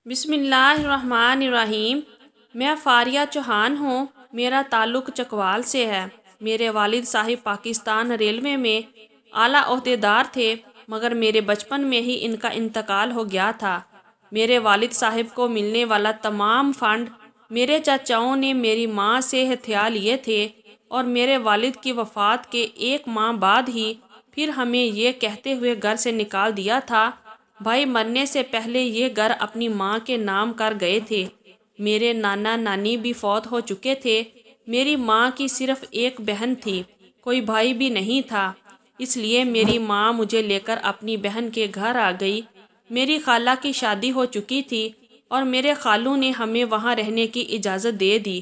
بسم اللہ الرحمن الرحیم۔ میں فاریہ چوہان ہوں۔ میرا تعلق چکوال سے ہے۔ میرے والد صاحب پاکستان ریلوے میں اعلیٰ عہدیدار تھے، مگر میرے بچپن میں ہی ان کا انتقال ہو گیا تھا۔ میرے والد صاحب کو ملنے والا تمام فنڈ میرے چچاؤں نے میری ماں سے ہتھیا لیے تھے، اور میرے والد کی وفات کے 1 ماہ بعد ہی پھر ہمیں یہ کہتے ہوئے گھر سے نکال دیا تھا، بھائی مرنے سے پہلے یہ گھر اپنی ماں کے نام کر گئے تھے۔ میرے نانا نانی بھی فوت ہو چکے تھے۔ میری ماں کی صرف ایک بہن تھی، کوئی بھائی بھی نہیں تھا، اس لیے میری ماں مجھے لے کر اپنی بہن کے گھر آ گئی۔ میری خالہ کی شادی ہو چکی تھی اور میرے خالو نے ہمیں وہاں رہنے کی اجازت دے دی۔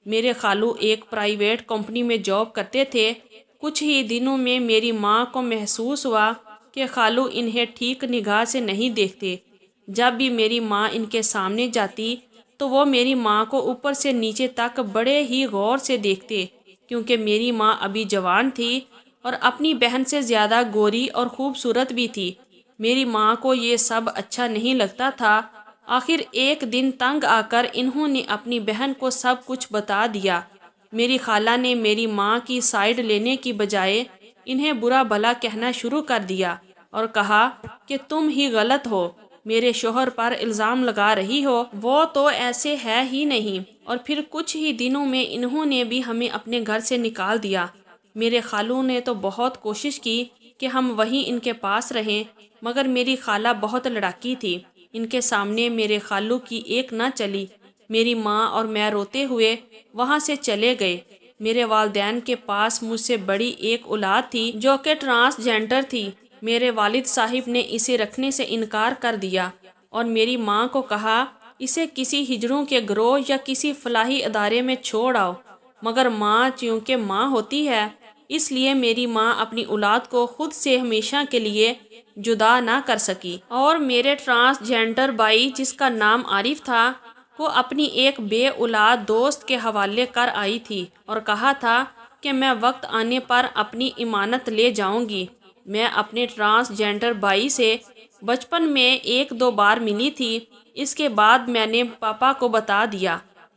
میرے خالو ایک پرائیویٹ کمپنی میں جاب کرتے تھے۔ کچھ ہی دنوں میں میری ماں کو محسوس ہوا کہ خالو انہیں ٹھیک نگاہ سے نہیں دیکھتے۔ جب بھی میری ماں ان کے سامنے جاتی تو وہ میری ماں کو اوپر سے نیچے تک بڑے ہی غور سے دیکھتے، کیونکہ میری ماں ابھی جوان تھی اور اپنی بہن سے زیادہ گوری اور خوبصورت بھی تھی۔ میری ماں کو یہ سب اچھا نہیں لگتا تھا۔ آخر ایک دن تنگ آ کر انہوں نے اپنی بہن کو سب کچھ بتا دیا۔ میری خالہ نے میری ماں کی سائیڈ لینے کی بجائے انہیں برا بھلا کہنا شروع کر دیا اور کہا کہ تم ہی غلط ہو، میرے شوہر پر الزام لگا رہی ہو، وہ تو ایسے ہے ہی نہیں۔ اور پھر کچھ ہی دنوں میں انہوں نے بھی ہمیں اپنے گھر سے نکال دیا۔ میرے خالو نے تو بہت کوشش کی کہ ہم وہیں ان کے پاس رہیں، مگر میری خالہ بہت لڑاکی تھی۔ ان کے سامنے میرے خالو کی ایک نہ چلی۔ میری ماں اور میں روتے ہوئے وہاں سے چلے گئے۔ میرے والدین کے پاس مجھ سے بڑی ایک اولاد تھی جو کہ ٹرانسجینڈر تھی۔ میرے والد صاحب نے اسے رکھنے سے انکار کر دیا اور میری ماں کو کہا اسے کسی ہجڑوں کے گروہ یا کسی فلاحی ادارے میں چھوڑ آؤ، مگر ماں چونکہ ماں ہوتی ہے، اس لیے میری ماں اپنی اولاد کو خود سے ہمیشہ کے لیے جدا نہ کر سکی، اور میرے ٹرانسجینڈر بھائی جس کا نام عارف تھا کو اپنی ایک بے اولاد دوست کے حوالے کر آئی تھی اور کہا تھا کہ میں وقت آنے پر اپنی امانت لے جاؤں گی۔ میں اپنے ٹرانسجینڈر بھائی سے بچپن میں 1-2 بار ملی تھی۔ اس کے بعد میں نے پاپا کو بتا دیا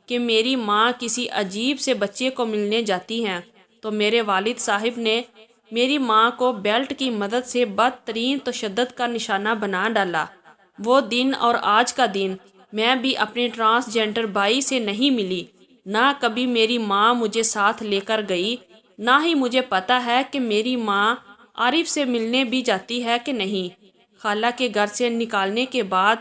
کہ میری ماں کسی عجیب سے بچے کو ملنے جاتی ہیں، تو میرے والد صاحب نے میری ماں کو بیلٹ کی مدد سے بدترین تشدد کا نشانہ بنا ڈالا۔ وہ دن اور آج کا دن میں بھی اپنے ٹرانسجینڈر بھائی سے نہیں ملی، نہ کبھی میری ماں مجھے ساتھ لے کر گئی، نہ ہی مجھے پتہ ہے کہ میری ماں عارف سے ملنے بھی جاتی ہے کہ نہیں۔ خالہ کے گھر سے نکالنے کے بعد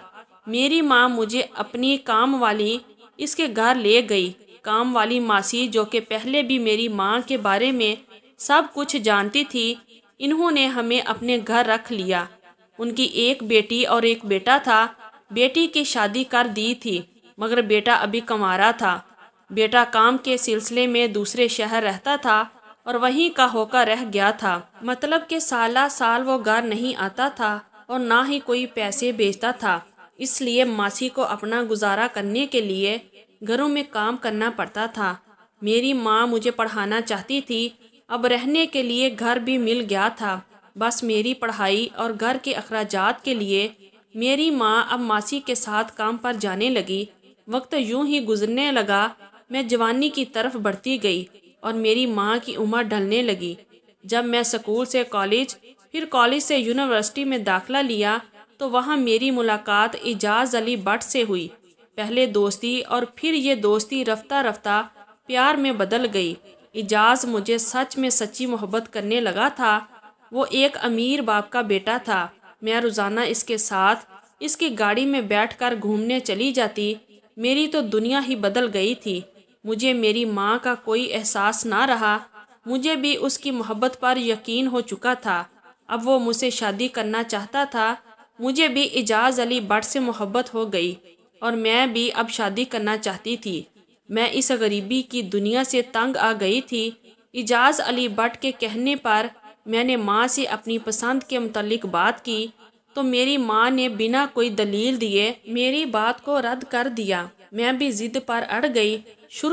میری ماں مجھے اپنی کام والی اس کے گھر لے گئی۔ کام والی ماسی جو کہ پہلے بھی میری ماں کے بارے میں سب کچھ جانتی تھی، انہوں نے ہمیں اپنے گھر رکھ لیا۔ ان کی ایک بیٹی اور ایک بیٹا تھا۔ بیٹی کی شادی کر دی تھی، مگر بیٹا ابھی کنوارا تھا۔ بیٹا کام کے سلسلے میں دوسرے شہر رہتا تھا اور وہیں کا ہو کر رہ گیا تھا، مطلب کہ سالہ سال وہ گھر نہیں آتا تھا اور نہ ہی کوئی پیسے بھیجتا تھا، اس لیے ماسی کو اپنا گزارا کرنے کے لیے گھروں میں کام کرنا پڑتا تھا۔ میری ماں مجھے پڑھانا چاہتی تھی، اب رہنے کے لیے گھر بھی مل گیا تھا، بس میری پڑھائی اور گھر کے اخراجات کے لیے میری ماں اب ماسی کے ساتھ کام پر جانے لگی۔ وقت یوں ہی گزرنے لگا، میں جوانی کی طرف بڑھتی گئی اور میری ماں کی عمر ڈھلنے لگی۔ جب میں سکول سے کالج، پھر کالج سے یونیورسٹی میں داخلہ لیا تو وہاں میری ملاقات اعجاز علی بٹ سے ہوئی۔ پہلے دوستی اور پھر یہ دوستی رفتہ رفتہ پیار میں بدل گئی۔ اعجاز مجھے سچ میں سچی محبت کرنے لگا تھا۔ وہ ایک امیر باپ کا بیٹا تھا۔ میں روزانہ اس کے ساتھ اس کی گاڑی میں بیٹھ کر گھومنے چلی جاتی۔ میری تو دنیا ہی بدل گئی تھی۔ مجھے میری ماں کا کوئی احساس نہ رہا۔ مجھے بھی اس کی محبت پر یقین ہو چکا تھا۔ اب وہ مجھ سے شادی کرنا چاہتا تھا۔ مجھے بھی اعجاز علی بٹ سے محبت ہو گئی اور میں بھی اب شادی کرنا چاہتی تھی۔ میں اس غریبی کی دنیا سے تنگ آ گئی تھی۔ اعجاز علی بٹ کے کہنے پر میں نے ماں سے اپنی پسند کے متعلق بات کی تو میری ماں نے بنا کوئی دلیل دیے میری بات کو رد کر دیا۔ میں بھی ضد پر اڑ گئی۔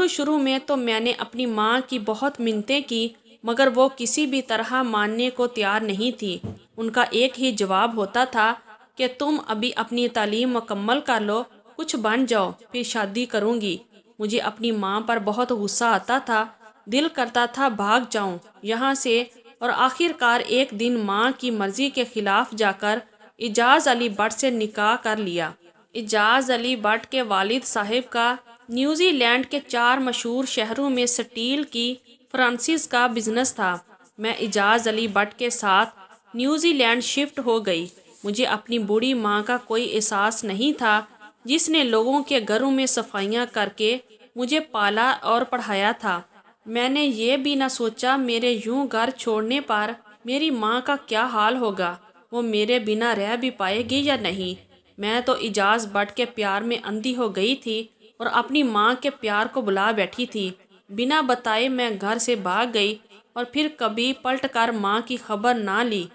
شروع میں تو میں نے اپنی ماں کی بہت منتیں کی، مگر وہ کسی بھی طرح ماننے کو تیار نہیں تھی۔ ان کا ایک ہی جواب ہوتا تھا کہ تم ابھی اپنی تعلیم مکمل کر لو، کچھ بن جاؤ پھر شادی کروں گی۔ مجھے اپنی ماں پر بہت غصہ آتا تھا، دل کرتا تھا بھاگ جاؤں یہاں سے، اور آخر کار ایک دن ماں کی مرضی کے خلاف جا کر اعجاز علی بٹ سے نکاح کر لیا۔ اعجاز علی بٹ کے والد صاحب کا نیوزی لینڈ کے 4 مشہور شہروں میں سٹیل کی فرانسز کا بزنس تھا۔ میں اعجاز علی بٹ کے ساتھ نیوزی لینڈ شفٹ ہو گئی۔ مجھے اپنی بوڑھی ماں کا کوئی احساس نہیں تھا، جس نے لوگوں کے گھروں میں صفائیاں کر کے مجھے پالا اور پڑھایا تھا۔ میں نے یہ بھی نہ سوچا میرے یوں گھر چھوڑنے پر میری ماں کا کیا حال ہوگا، وہ میرے بنا رہ بھی پائے گی یا نہیں۔ میں تو اعجاز بٹ کے پیار میں اندھی ہو گئی تھی اور اپنی ماں کے پیار کو بلا بیٹھی تھی۔ بنا بتائے میں گھر سے بھاگ گئی اور پھر کبھی پلٹ کر ماں کی خبر نہ لی۔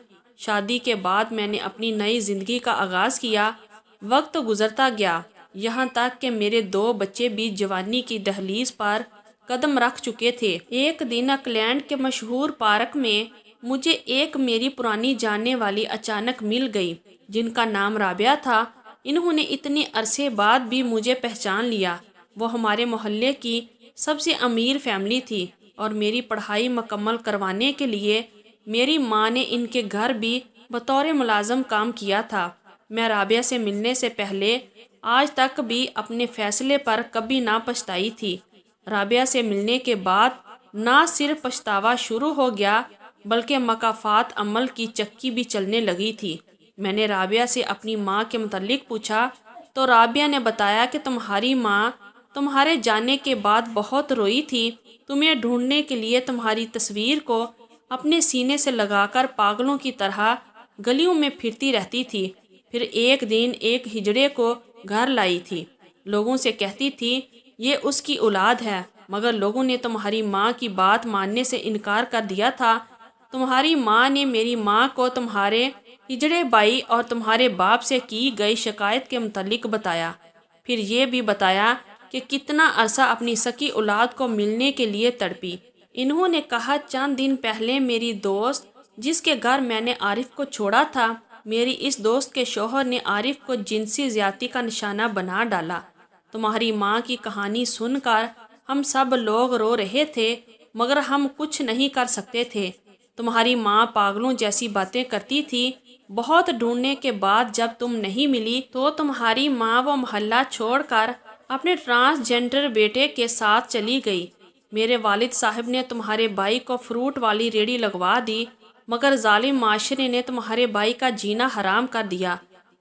شادی کے بعد میں نے اپنی نئی زندگی کا آغاز کیا۔ وقت گزرتا گیا، یہاں تک کہ میرے 2 بچے بھی جوانی کی دہلیز پر قدم رکھ چکے تھے۔ ایک دن آکلینڈ کے مشہور پارک میں مجھے ایک میری پرانی جاننے والی اچانک مل گئی، جن کا نام رابعہ تھا۔ انہوں نے اتنے عرصے بعد بھی مجھے پہچان لیا۔ وہ ہمارے محلے کی سب سے امیر فیملی تھی اور میری پڑھائی مکمل کروانے کے لیے میری ماں نے ان کے گھر بھی بطور ملازم کام کیا تھا۔ میں رابعہ سے ملنے سے پہلے آج تک بھی اپنے فیصلے پر کبھی نہ پچھتائی تھی۔ رابعہ سے ملنے کے بعد نہ صرف پچھتاوا شروع ہو گیا بلکہ مکافات عمل کی چکی بھی چلنے لگی تھی۔ میں نے رابعہ سے اپنی ماں کے متعلق پوچھا تو رابعہ نے بتایا کہ تمہاری ماں تمہارے جانے کے بعد بہت روئی تھی، تمہیں ڈھونڈنے کے لیے تمہاری تصویر کو اپنے سینے سے لگا کر پاگلوں کی طرح گلیوں میں پھرتی رہتی تھی۔ پھر ایک دن ایک ہجڑے کو گھر لائی تھی، لوگوں سے کہتی تھی یہ اس کی اولاد ہے، مگر لوگوں نے تمہاری ماں کی بات ماننے سے انکار کر دیا تھا۔ تمہاری ماں نے میری ماں کو تمہارے ہجڑے بھائی اور تمہارے باپ سے کی گئی شکایت کے متعلق بتایا۔ پھر یہ بھی بتایا کہ کتنا عرصہ اپنی سکی اولاد کو ملنے کے لیے تڑپی۔ انہوں نے کہا چند دن پہلے میری دوست جس کے گھر میں نے عارف کو چھوڑا تھا، میری اس دوست کے شوہر نے عارف کو جنسی زیادتی کا نشانہ بنا ڈالا۔ تمہاری ماں کی کہانی سن کر ہم سب لوگ رو رہے تھے مگر ہم کچھ نہیں کر سکتے تھے۔ تمہاری ماں پاگلوں جیسی باتیں کرتی تھی۔ بہت ڈھونڈنے کے بعد جب تم نہیں ملی تو تمہاری ماں وہ محلہ چھوڑ کر اپنے ٹرانسجنڈر بیٹے کے ساتھ چلی گئی۔ میرے والد صاحب نے تمہارے بھائی کو فروٹ والی ریڑھی لگوا دی مگر ظالم معاشرے نے تمہارے بھائی کا جینا حرام کر دیا۔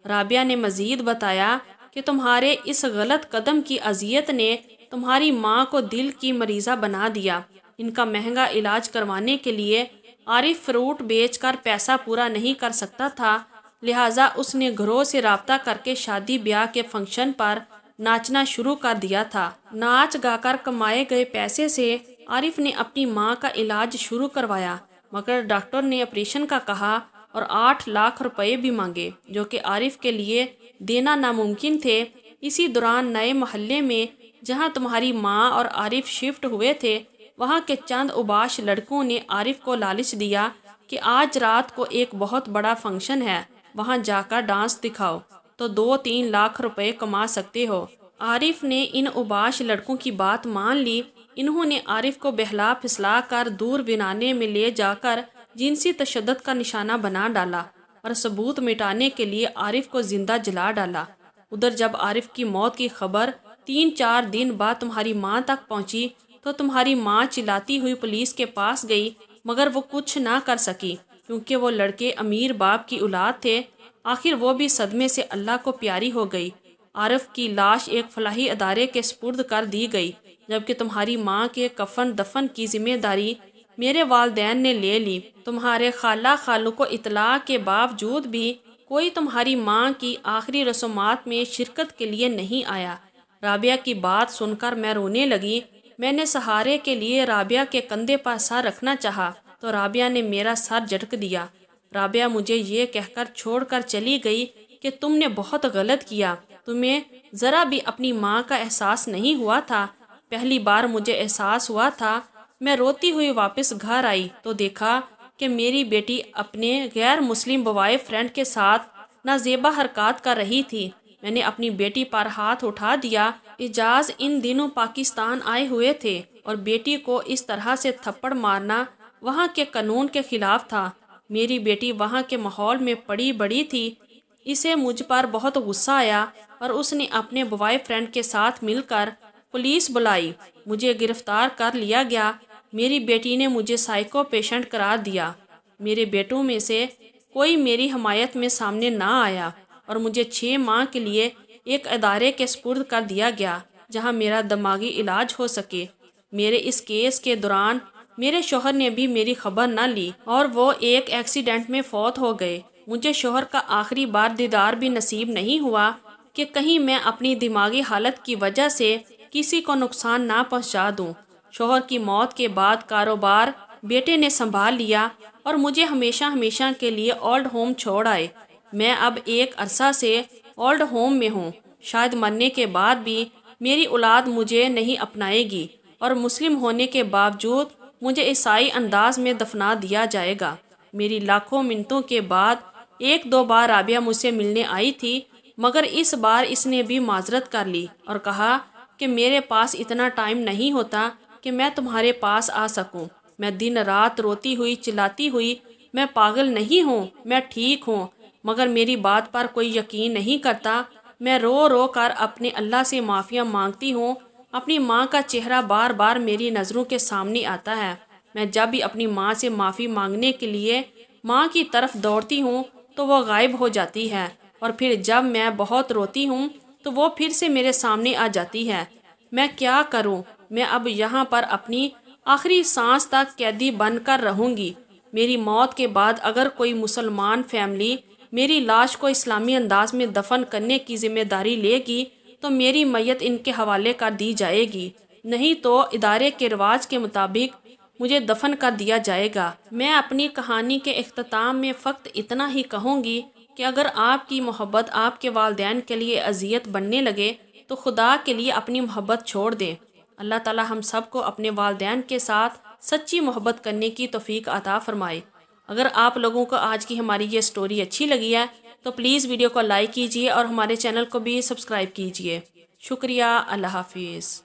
رابعہ نے مزید بتایا کہ تمہارے اس غلط قدم کی اذیت نے تمہاری ماں کو دل کی مریضہ بنا دیا۔ ان کا مہنگا علاج کروانے کے لیے عارف فروٹ بیچ کر پیسہ پورا نہیں کر سکتا تھا، لہٰذا اس نے گھروں سے رابطہ کر کے شادی بیاہ کے فنکشن پر ناچنا شروع کر دیا تھا۔ ناچ گا کر کمائے گئے پیسے سے عارف نے اپنی ماں کا علاج شروع کروایا مگر ڈاکٹر نے آپریشن کا کہا اور 8 لاکھ روپے بھی مانگے جو کہ عارف کے لیے دینا ناممکن تھے۔ اسی دوران نئے محلے میں جہاں تمہاری ماں اور عارف شفٹ ہوئے تھے، وہاں کے چند اوباش لڑکوں نے عارف کو لالچ دیا کہ آج رات کو ایک بہت بڑا فنکشن ہے، وہاں جا کر ڈانس دکھاؤ تو 2-3 لاکھ روپے کما سکتے ہو۔ عارف نے ان اوباش لڑکوں کی بات مان لی۔ انہوں نے عارف کو بہلا پھسلا کر دور بنانے میں لے جا کر جنسی تشدد کا نشانہ بنا ڈالا اور ثبوت مٹانے کے لیے عارف کو زندہ جلا ڈالا۔ ادھر جب عارف کی موت کی خبر 3-4 دن بعد تمہاری ماں تک پہنچی تو تمہاری ماں چلاتی ہوئی پولیس کے پاس گئی مگر وہ کچھ نہ کر سکی کیونکہ وہ لڑکے امیر باپ کی اولاد تھے۔ آخر وہ بھی صدمے سے اللہ کو پیاری ہو گئی۔ عارف کی لاش ایک فلاحی ادارے کے سپرد کر دی گئی جبکہ تمہاری ماں کے کفن دفن کی ذمہ داری میرے والدین نے لے لی۔ تمہارے خالہ خالو کو اطلاع کے باوجود بھی کوئی تمہاری ماں کی آخری رسومات میں شرکت کے لیے نہیں آیا۔ رابعہ کی بات سن کر میں رونے لگی۔ میں نے سہارے کے لیے رابعہ کے کندھے پر سر رکھنا چاہا تو رابعہ نے میرا سر جھٹک دیا۔ رابعہ مجھے یہ کہہ کر چھوڑ کر چلی گئی کہ تم نے بہت غلط کیا، تمہیں ذرا بھی اپنی ماں کا احساس نہیں ہوا تھا۔ پہلی بار مجھے احساس ہوا تھا۔ میں روتی ہوئی واپس گھر آئی تو دیکھا کہ میری بیٹی اپنے غیر مسلم بوائے فرینڈ کے ساتھ نازیبا حرکات کر رہی تھی۔ میں نے اپنی بیٹی پر ہاتھ اٹھا دیا۔ اعجاز ان دنوں پاکستان آئے ہوئے تھے اور بیٹی کو اس طرح سے تھپڑ مارنا وہاں کے قانون کے خلاف تھا۔ میری بیٹی وہاں کے ماحول میں پڑی بڑی تھی۔ اسے مجھ پر بہت غصہ آیا اور اس نے اپنے بوائے فرینڈ کے ساتھ مل کر پولیس بلائی۔ مجھے گرفتار کر لیا گیا۔ میری بیٹی نے مجھے سائیکو پیشنٹ قرار دیا۔ میرے بیٹوں میں سے کوئی میری حمایت میں سامنے نہ آیا اور مجھے 6 ماہ کے لیے ایک ادارے کے سپرد کر دیا گیا جہاں میرا دماغی علاج ہو سکے۔ میرے اس کیس کے دوران میرے شوہر نے بھی میری خبر نہ لی اور وہ ایک ایکسیڈنٹ میں فوت ہو گئے۔ مجھے شوہر کا آخری بار دیدار بھی نصیب نہیں ہوا کہ کہیں میں اپنی دماغی حالت کی وجہ سے کسی کو نقصان نہ پہنچا دوں۔ شوہر کی موت کے بعد کاروبار بیٹے نے سنبھال لیا اور مجھے ہمیشہ ہمیشہ کے لیے اولڈ ہوم چھوڑ آئے۔ میں اب ایک عرصہ سے اولڈ ہوم میں ہوں۔ شاید مرنے کے بعد بھی میری اولاد مجھے نہیں اپنائے گی اور مسلم ہونے کے باوجود مجھے عیسائی انداز میں دفنا دیا جائے گا۔ میری لاکھوں منتوں کے بعد 1-2 بار رابعہ مجھ سے ملنے آئی تھی، مگر اس بار اس نے بھی معذرت کر لی اور کہا کہ میرے پاس اتنا ٹائم نہیں ہوتا کہ میں تمہارے پاس آ سکوں۔ میں دن رات روتی ہوئی چلاتی ہوئی، میں پاگل نہیں ہوں، میں ٹھیک ہوں، مگر میری بات پر کوئی یقین نہیں کرتا۔ میں رو رو کر اپنے اللہ سے معافیاں مانگتی ہوں۔ اپنی ماں کا چہرہ بار بار میری نظروں کے سامنے آتا ہے۔ میں جب بھی اپنی ماں سے معافی مانگنے کے لیے ماں کی طرف دوڑتی ہوں تو وہ غائب ہو جاتی ہے، اور پھر جب میں بہت روتی ہوں تو وہ پھر سے میرے سامنے آ جاتی ہے۔ میں کیا کروں؟ میں اب یہاں پر اپنی آخری سانس تک قیدی بن کر رہوں گی۔ میری موت کے بعد اگر کوئی مسلمان فیملی میری لاش کو اسلامی انداز میں دفن کرنے کی ذمہ داری لے گی تو میری میت ان کے حوالے کر دی جائے گی، نہیں تو ادارے کے رواج کے مطابق مجھے دفن کر دیا جائے گا۔ میں اپنی کہانی کے اختتام میں فقط اتنا ہی کہوں گی کہ اگر آپ کی محبت آپ کے والدین کے لیے اذیت بننے لگے تو خدا کے لیے اپنی محبت چھوڑ دیں۔ اللہ تعالی ہم سب کو اپنے والدین کے ساتھ سچی محبت کرنے کی توفیق عطا فرمائے۔ اگر آپ لوگوں کو آج کی ہماری یہ سٹوری اچھی لگی ہے تو پلیز ویڈیو کو لائک کیجیے اور ہمارے چینل کو بھی سبسکرائب کیجیے۔ شکریہ۔ اللہ حافظ۔